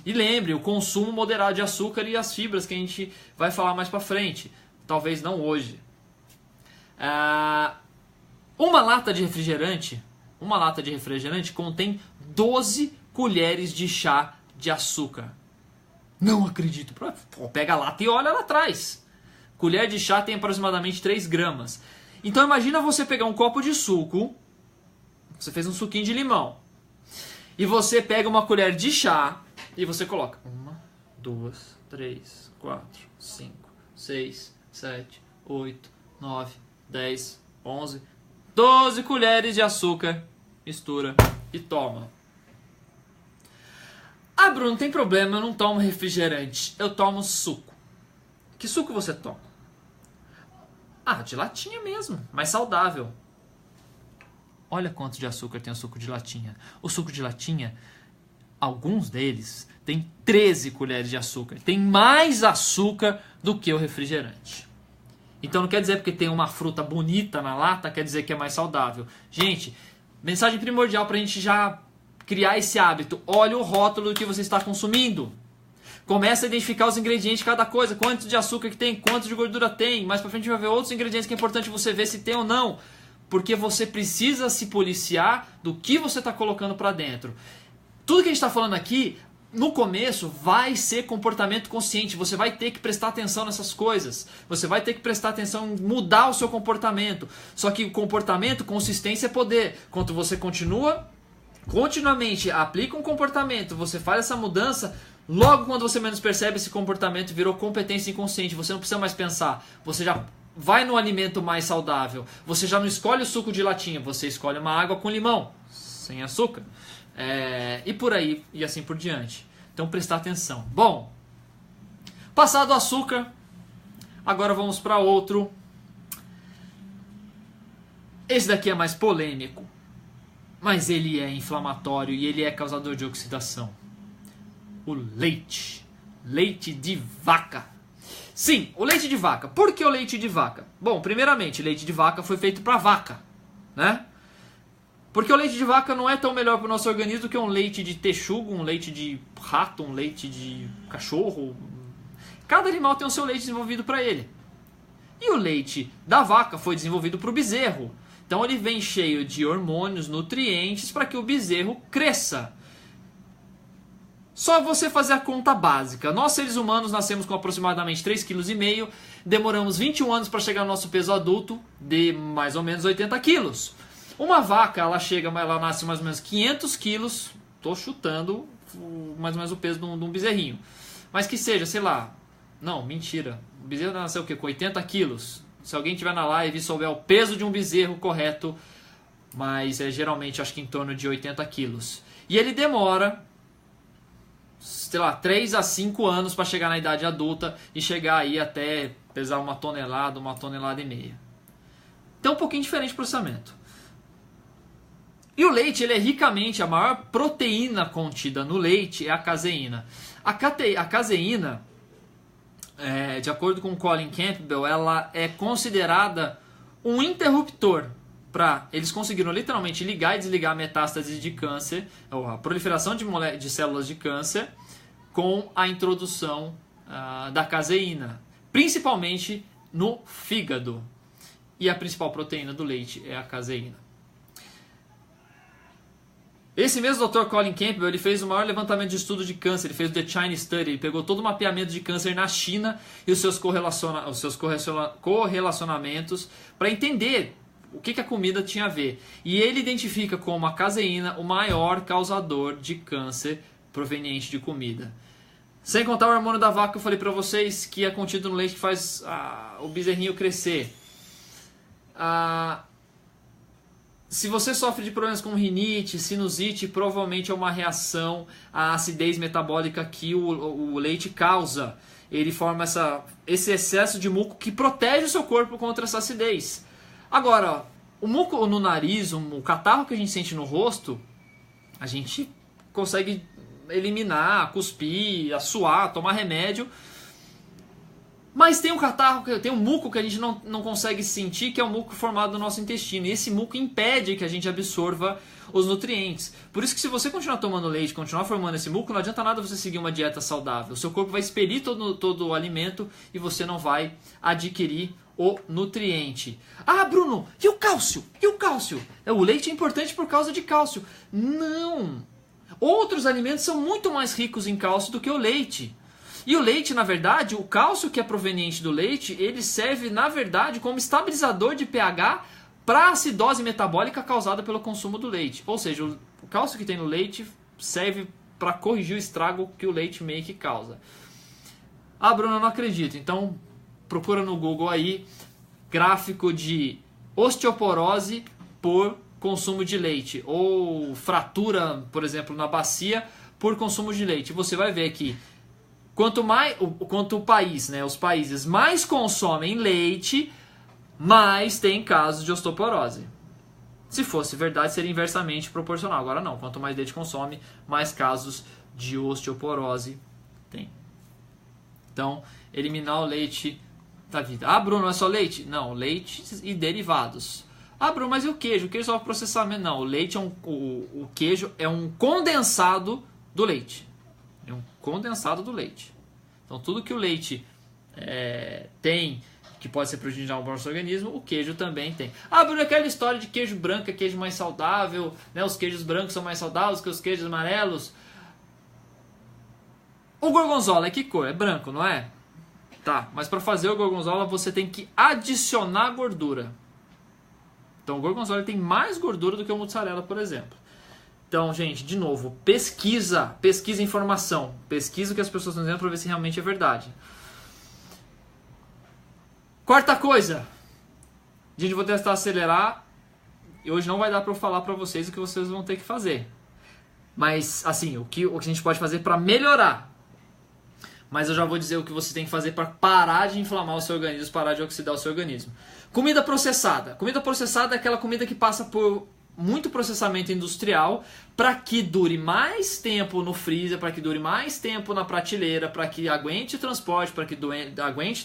E lembre, o consumo moderado de açúcar e as fibras que a gente vai falar mais pra frente. Talvez não hoje. Uma lata de refrigerante contém 12 colheres de chá de açúcar. Não acredito. Pega a lata e olha lá atrás. Colher de chá tem aproximadamente 3 gramas. Então imagina você pegar um copo de suco. Você fez um suquinho de limão. E você pega uma colher de chá e você coloca 1, 2, 3, 4, 5, 6, 7, 8, 9, 10, 11, 12 colheres de açúcar. Mistura e toma. Ah, Bruno, não tem problema, eu não tomo refrigerante, eu tomo suco. Que suco você toma? Ah, de latinha mesmo, mais saudável. Olha quanto de açúcar tem o suco de latinha. O suco de latinha, alguns deles, tem 13 colheres de açúcar. Tem mais açúcar do que o refrigerante. Então não quer dizer porque tem uma fruta bonita na lata, quer dizer que é mais saudável. Gente, mensagem primordial para a gente já criar esse hábito. Olha o rótulo do que você está consumindo. Começa a identificar os ingredientes de cada coisa. Quanto de açúcar que tem, quanto de gordura tem. Mais pra frente vai ver outros ingredientes que é importante você ver se tem ou não. Porque você precisa se policiar do que você está colocando para dentro. Tudo que a gente está falando aqui, no começo, vai ser comportamento consciente. Você vai ter que prestar atenção nessas coisas. Você vai ter que prestar atenção em mudar o seu comportamento. Só que o comportamento, consistência é poder. Quando você continuamente aplica um comportamento, você faz essa mudança, logo quando você menos percebe, esse comportamento virou competência inconsciente. Você não precisa mais pensar. Você já vai no alimento mais saudável. Você já não escolhe o suco de latinha. Você escolhe uma água com limão, sem açúcar. E por aí, e assim por diante. Então prestar atenção. Bom, passado o açúcar, agora vamos para outro. Esse daqui é mais polêmico, mas ele é inflamatório e ele é causador de oxidação. O leite. Leite de vaca. Sim, o leite de vaca. Por que o leite de vaca? Bom, primeiramente, leite de vaca foi feito para vaca, né? Porque o leite de vaca não é tão melhor para o nosso organismo do que um leite de texugo, um leite de rato, um leite de cachorro. Cada animal tem o seu leite desenvolvido para ele. E o leite da vaca foi desenvolvido para o bezerro. Então ele vem cheio de hormônios, nutrientes para que o bezerro cresça. Só você fazer a conta básica. Nós, seres humanos, nascemos com aproximadamente 3,5 kg, demoramos 21 anos para chegar ao nosso peso adulto de mais ou menos 80 quilos. Uma vaca, ela nasce mais ou menos 500 quilos, estou chutando mais ou menos o peso de um bezerrinho. Mas que seja, sei lá, não, mentira, o bezerro nasceu o quê? Com 80 quilos. Se alguém tiver na live e souber o peso de um bezerro correto, mas geralmente acho que em torno de 80 quilos. E ele demora sei lá, 3 a 5 anos para chegar na idade adulta e chegar aí até pesar 1 tonelada, 1,5 toneladas. Então um pouquinho diferente o processamento. E o leite, ele é ricamente, a maior proteína contida no leite é a caseína. A caseína, de acordo com Colin Campbell, ela é considerada um interruptor. Eles conseguiram literalmente ligar e desligar a metástase de câncer, ou a proliferação de células de câncer, com a introdução da caseína, principalmente no fígado. E a principal proteína do leite é a caseína. Esse mesmo Dr. Colin Campbell, ele fez o maior levantamento de estudo de câncer, ele fez o The China Study, ele pegou todo o mapeamento de câncer na China e os seus correlacionamentos para entender o que a comida tinha a ver. E ele identifica como a caseína o maior causador de câncer proveniente de comida. Sem contar o hormônio da vaca que eu falei para vocês, que é contido no leite, que faz o bezerrinho crescer. Se você sofre de problemas com rinite, sinusite, provavelmente é uma reação à acidez metabólica que o leite causa. Ele forma esse excesso de muco que protege o seu corpo contra essa acidez. Agora, o muco no nariz, o catarro que a gente sente no rosto, a gente consegue eliminar, cuspir, suar, tomar remédio. Mas tem um catarro, tem um muco que a gente não consegue sentir, que é o muco formado no nosso intestino. E esse muco impede que a gente absorva os nutrientes. Por isso que se você continuar tomando leite, continuar formando esse muco, não adianta nada você seguir uma dieta saudável. O seu corpo vai expelir todo o alimento e você não vai adquirir o nutriente. Ah, Bruno, e o cálcio? E o cálcio? O leite é importante por causa de cálcio. Não! Outros alimentos são muito mais ricos em cálcio do que o leite. E o leite, na verdade, o cálcio que é proveniente do leite, ele serve, na verdade, como estabilizador de pH para a acidose metabólica causada pelo consumo do leite. Ou seja, o cálcio que tem no leite serve para corrigir o estrago que o leite meio que causa. Ah, Bruno, eu não acredito. Então, procura no Google aí, gráfico de osteoporose por consumo de leite. Ou fratura, por exemplo, na bacia por consumo de leite. Você vai ver que quanto o país, né, os países mais consomem leite, mais tem casos de osteoporose. Se fosse verdade, seria inversamente proporcional. Agora não, quanto mais leite consome, mais casos de osteoporose tem. Então, eliminar o leite da vida. Ah, Bruno, não é só leite? Não, leite e derivados. Ah, Bruno, mas e o queijo? O queijo é só processamento. Não, o leite o queijo é um condensado do leite. É um condensado do leite. Então, tudo que o leite tem, que pode ser prejudicial ao nosso organismo, o queijo também tem. Ah, Bruno, aquela história de queijo branco é queijo mais saudável, né? Os queijos brancos são mais saudáveis que os queijos amarelos. O gorgonzola é que cor? É branco, não é? Tá, mas para fazer o gorgonzola você tem que adicionar gordura. Então, o gorgonzola tem mais gordura do que o mussarela, por exemplo. Então, gente, de novo, pesquisa informação, pesquisa o que as pessoas estão dizendo para ver se realmente é verdade. Quarta coisa, gente, vou testar acelerar e hoje não vai dar para eu falar para vocês o que vocês vão ter que fazer. Mas, assim, o que a gente pode fazer para melhorar. Mas eu já vou dizer o que você tem que fazer para parar de inflamar o seu organismo, parar de oxidar o seu organismo. Comida processada. Comida processada é aquela comida que passa por muito processamento industrial para que dure mais tempo no freezer, para que dure mais tempo na prateleira, para que aguente o transporte, para que aguente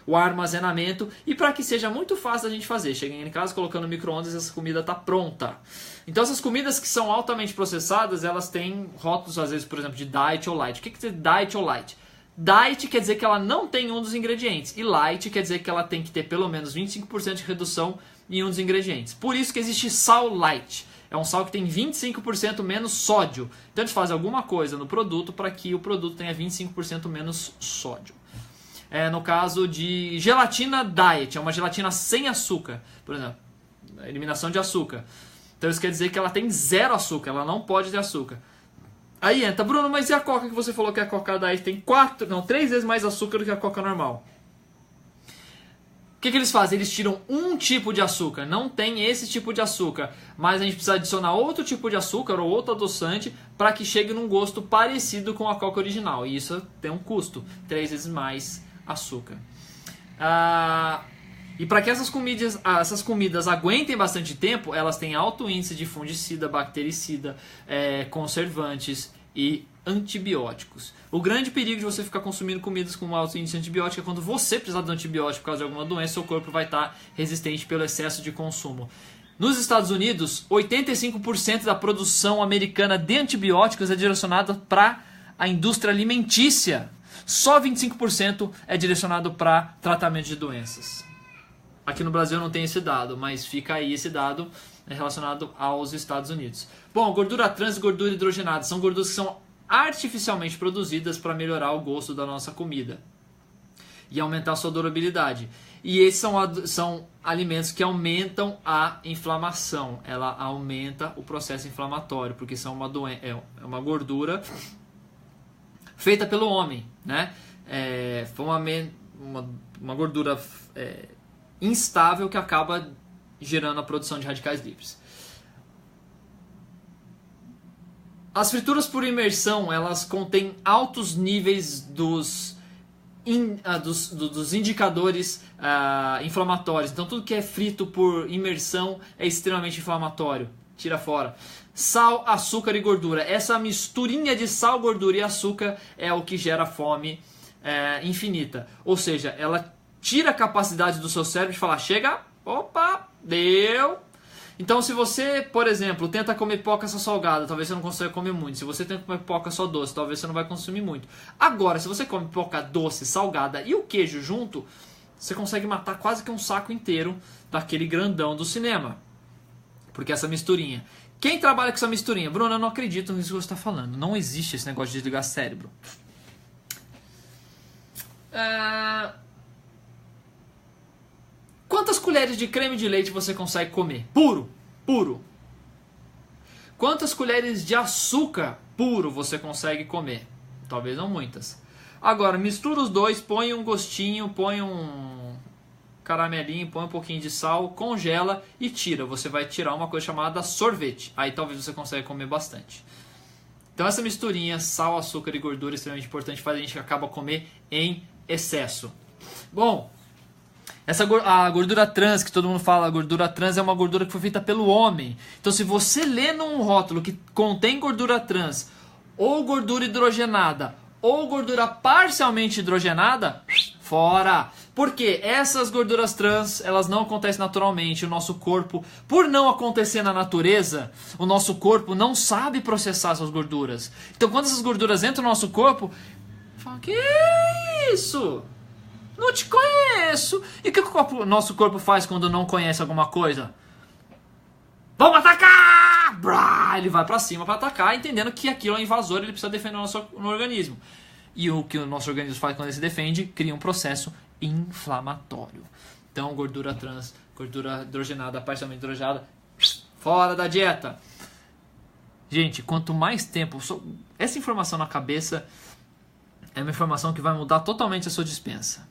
o armazenamento e para que seja muito fácil da gente fazer. Chega em casa, colocando no micro-ondas, essa comida está pronta. Então essas comidas que são altamente processadas, elas têm rótulos, às vezes, por exemplo, de diet ou light. O que quer dizer diet ou light? Diet quer dizer que ela não tem um dos ingredientes. E light quer dizer que ela tem que ter pelo menos 25% de redução em um dos ingredientes. Por isso que existe sal light. É um sal que tem 25% menos sódio. Então eles fazem alguma coisa no produto para que o produto tenha 25% menos sódio. No caso de gelatina diet, é uma gelatina sem açúcar. Por exemplo, a eliminação de açúcar. Então isso quer dizer que ela tem zero açúcar, ela não pode ter açúcar. Aí entra, Bruno, mas e a coca que você falou que a coca diet tem 3 vezes mais açúcar do que a coca normal? O que eles fazem? Eles tiram um tipo de açúcar, não tem esse tipo de açúcar, mas a gente precisa adicionar outro tipo de açúcar ou outro adoçante para que chegue num gosto parecido com a Coca original. E isso tem um custo, 3 vezes mais açúcar. E para que essas comidas aguentem bastante tempo, elas têm alto índice de fungicida, bactericida, conservantes e antibióticos. O grande perigo de você ficar consumindo comidas com alto índice de antibiótico é quando você precisar de antibiótico por causa de alguma doença, seu corpo vai estar resistente pelo excesso de consumo. Nos Estados Unidos, 85% da produção americana de antibióticos é direcionada para a indústria alimentícia. Só 25% é direcionado para tratamento de doenças. Aqui no Brasil não tem esse dado, mas fica aí esse dado relacionado aos Estados Unidos. Bom, gordura trans e gordura hidrogenada são gorduras que são artificialmente produzidas para melhorar o gosto da nossa comida e aumentar a sua durabilidade. E esses são alimentos que aumentam a inflamação. Ela aumenta o processo inflamatório, porque são uma gordura feita pelo homem, né? Foi uma gordura instável que acaba gerando a produção de radicais livres. As frituras por imersão, elas contêm altos níveis dos indicadores inflamatórios. Então tudo que é frito por imersão é extremamente inflamatório. Tira fora. Sal, açúcar e gordura. Essa misturinha de sal, gordura e açúcar é o que gera fome infinita. Ou seja, ela tira a capacidade do seu cérebro de falar, chega, opa, deu. Então se você, por exemplo, tenta comer pipoca só salgada, talvez você não consiga comer muito. Se você tenta comer pipoca só doce, talvez você não vai consumir muito. Agora, se você come pipoca doce, salgada e o queijo junto, você consegue matar quase que um saco inteiro daquele grandão do cinema. Porque essa misturinha. Quem trabalha com essa misturinha? Bruno, eu não acredito nisso que você está falando. Não existe esse negócio de desligar cérebro. Quantas colheres de creme de leite você consegue comer? Puro. Quantas colheres de açúcar puro você consegue comer? Talvez não muitas. Agora, mistura os dois, põe um gostinho, põe um caramelinho, põe um pouquinho de sal, congela e tira. Você vai tirar uma coisa chamada sorvete. Aí talvez você consiga comer bastante. Então essa misturinha, sal, açúcar e gordura é extremamente importante, faz a gente acaba comer em excesso. Bom, a gordura trans, que todo mundo fala, a gordura trans é uma gordura que foi feita pelo homem. Então se você lê num rótulo que contém gordura trans, ou gordura hidrogenada, ou gordura parcialmente hidrogenada, fora. Porque essas gorduras trans, elas não acontecem naturalmente. O nosso corpo, por não acontecer na natureza, o nosso corpo não sabe processar essas gorduras. Então quando essas gorduras entram no nosso corpo, fala, que isso? Não te conheço. E o que o nosso corpo faz quando não conhece alguma coisa? Vamos atacar! Ele vai pra cima pra atacar, entendendo que aquilo é um invasor, ele precisa defender o nosso organismo. E o que o nosso organismo faz quando ele se defende? Cria um processo inflamatório. Então, gordura trans, gordura hidrogenada, parcialmente hidrogenada, fora da dieta. Gente, quanto mais tempo... Essa informação na cabeça é uma informação que vai mudar totalmente a sua despensa.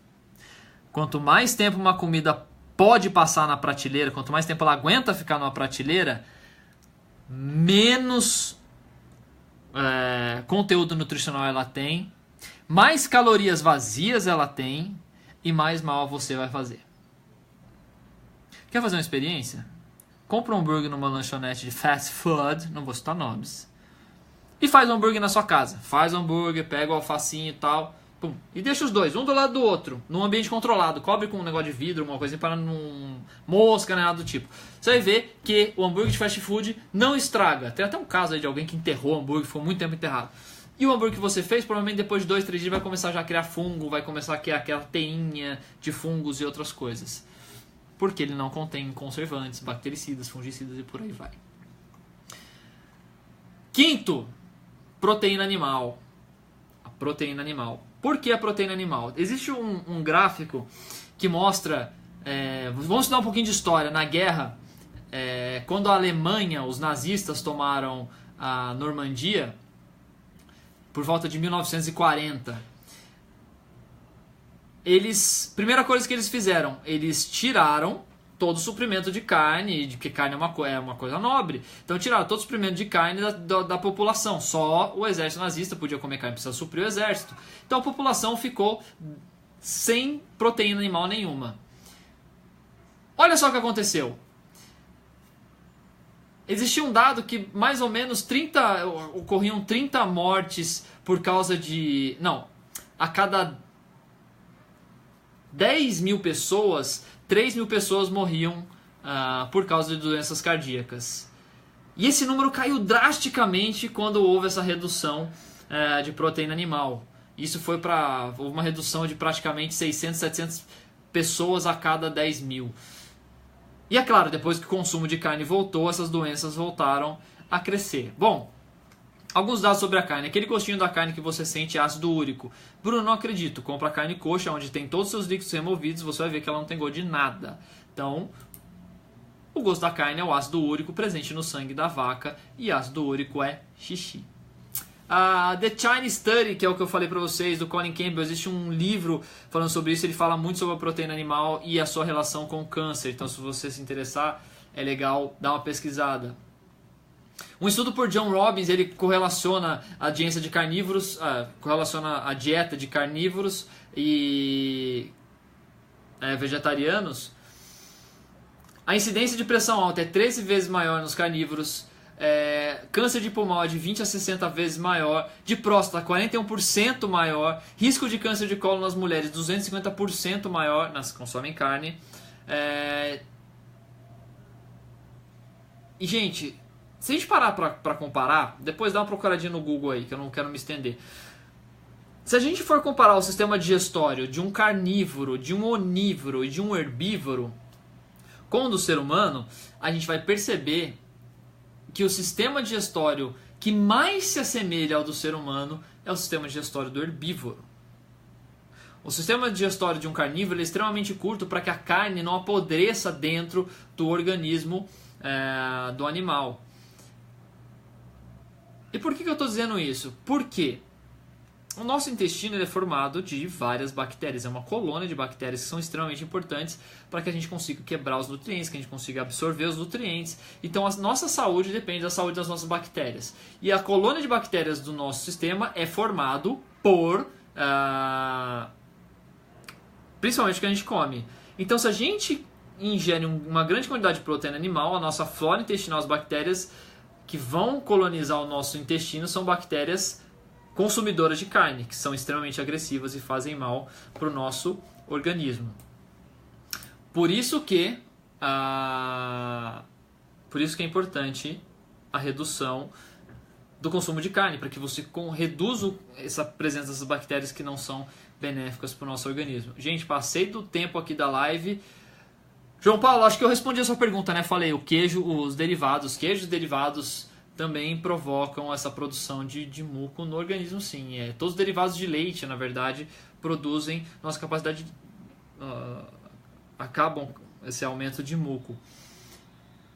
Quanto mais tempo uma comida pode passar na prateleira, quanto mais tempo ela aguenta ficar numa prateleira, menos conteúdo nutricional ela tem, mais calorias vazias ela tem e mais mal você vai fazer. Quer fazer uma experiência? Compra um hambúrguer numa lanchonete de fast food, não vou citar nomes, e faz um hambúrguer na sua casa. Faz o hambúrguer, pega o alfacinho e tal, pum, e deixa os dois, um do lado do outro, num ambiente controlado. Cobre com um negócio de vidro, uma coisinha para não mosca, nada do tipo. Você vai ver que o hambúrguer de fast food não estraga. Tem até um caso aí de alguém que enterrou o hambúrguer, ficou muito tempo enterrado. E o hambúrguer que você fez, provavelmente depois de 2, 3 dias vai começar já a criar fungo, vai começar a criar aquela teinha de fungos e outras coisas. Porque ele não contém conservantes, bactericidas, fungicidas e por aí vai. Quinto, proteína animal. A proteína animal. Por que a proteína animal? Existe um gráfico que mostra... vamos estudar um pouquinho de história. Na guerra, quando a Alemanha, os nazistas tomaram a Normandia, por volta de 1940, primeira coisa que eles fizeram, eles tiraram todo o suprimento de carne, porque carne é uma coisa nobre. Então tiraram todo o suprimento de carne da população. Só o exército nazista podia comer carne, precisa suprir o exército. Então a população ficou sem proteína animal nenhuma. Olha só o que aconteceu. Existia um dado que mais ou menos ocorriam 30 mortes por causa de... Não, a cada 10 mil pessoas, 3 mil pessoas morriam por causa de doenças cardíacas. E esse número caiu drasticamente quando houve essa redução de proteína animal. Isso houve uma redução de praticamente 600, 700 pessoas a cada 10 mil. E é claro, depois que o consumo de carne voltou, essas doenças voltaram a crescer. Bom, alguns dados sobre a carne. Aquele gostinho da carne que você sente é ácido úrico. Bruno, não acredito. Compra carne coxa, onde tem todos os seus líquidos removidos, você vai ver que ela não tem gosto de nada. Então, o gosto da carne é o ácido úrico presente no sangue da vaca, e ácido úrico é xixi. The Chinese Study, que é o que eu falei para vocês, do Colin Campbell, existe um livro falando sobre isso, ele fala muito sobre a proteína animal e a sua relação com o câncer, então se você se interessar, é legal dar uma pesquisada. Um estudo por John Robbins, ele correlaciona a dieta de carnívoros, correlaciona a dieta de carnívoros e vegetarianos. A incidência de pressão alta é 13 vezes maior nos carnívoros, câncer de pulmão é de 20 a 60 vezes maior, de próstata 41% maior, risco de câncer de colo nas mulheres 250% maior, nas que consomem carne. E gente, se a gente parar para comparar, depois dá uma procuradinha no Google aí, que eu não quero me estender. Se a gente for comparar o sistema digestório de um carnívoro, de um onívoro e de um herbívoro com o do ser humano, a gente vai perceber que o sistema digestório que mais se assemelha ao do ser humano é o sistema digestório do herbívoro. O sistema digestório de um carnívoro é extremamente curto para que a carne não apodreça dentro do organismo do animal. E por que eu estou dizendo isso? Porque o nosso intestino ele é formado de várias bactérias, é uma colônia de bactérias que são extremamente importantes para que a gente consiga quebrar os nutrientes, que a gente consiga absorver os nutrientes. Então a nossa saúde depende da saúde das nossas bactérias. E a colônia de bactérias do nosso sistema é formado por principalmente o que a gente come. Então se a gente ingere uma grande quantidade de proteína animal, a nossa flora intestinal, as bactérias que vão colonizar o nosso intestino são bactérias consumidoras de carne, que são extremamente agressivas e fazem mal para o nosso organismo. Por isso que é importante a redução do consumo de carne, para que você reduza essa presença dessas bactérias que não são benéficas para o nosso organismo. Gente, passei do tempo aqui da live. João Paulo, acho que eu respondi a sua pergunta, né? Falei, o queijo, os queijos derivados também provocam essa produção de muco no organismo, sim. Todos os derivados de leite, na verdade, produzem nossa capacidade, acabam esse aumento de muco.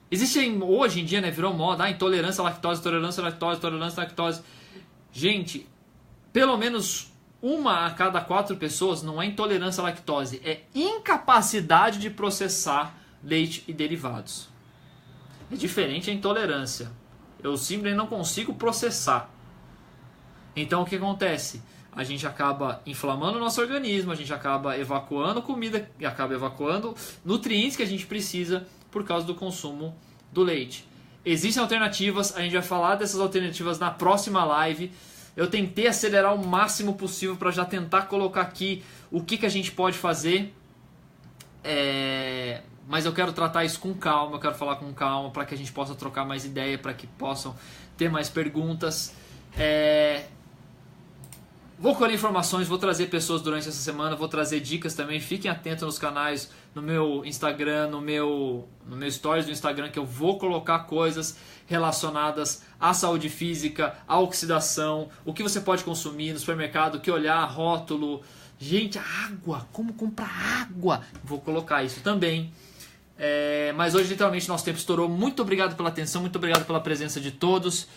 Existe hoje em dia, né, virou moda, intolerância à lactose, intolerância à lactose, intolerância à lactose. Gente, pelo menos 1 a cada 4 pessoas não é intolerância à lactose, é incapacidade de processar leite e derivados. É diferente a intolerância. Eu simplesmente não consigo processar. Então o que acontece? A gente acaba inflamando o nosso organismo, a gente acaba evacuando comida e acaba evacuando nutrientes que a gente precisa por causa do consumo do leite. Existem alternativas, a gente vai falar dessas alternativas na próxima live. Eu tentei acelerar o máximo possível para já tentar colocar aqui o que a gente pode fazer. Mas eu quero tratar isso com calma, eu quero falar com calma para que a gente possa trocar mais ideia, para que possam ter mais perguntas. Vou colher informações, vou trazer pessoas durante essa semana, vou trazer dicas também. Fiquem atentos nos canais, no meu Instagram, no meu stories do Instagram, que eu vou colocar coisas relacionadas à saúde física, à oxidação, o que você pode consumir no supermercado, o que olhar, rótulo. Gente, água, como comprar água? Vou colocar isso também. Mas hoje literalmente nosso tempo estourou. Muito obrigado pela atenção, muito obrigado pela presença de todos.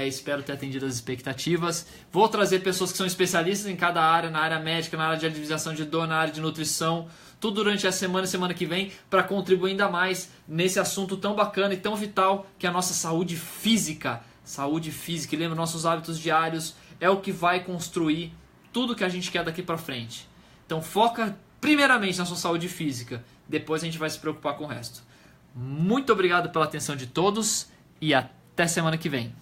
Espero ter atendido as expectativas. Vou trazer pessoas que são especialistas em cada área, na área médica, na área de administração de dor, na área de nutrição, tudo durante a semana que vem, para contribuir ainda mais nesse assunto tão bacana e tão vital que é a nossa saúde física. Saúde física, e lembra, nossos hábitos diários é o que vai construir tudo que a gente quer daqui para frente. Então foca primeiramente na sua saúde física, depois a gente vai se preocupar com o resto. Muito obrigado pela atenção de todos e até semana que vem.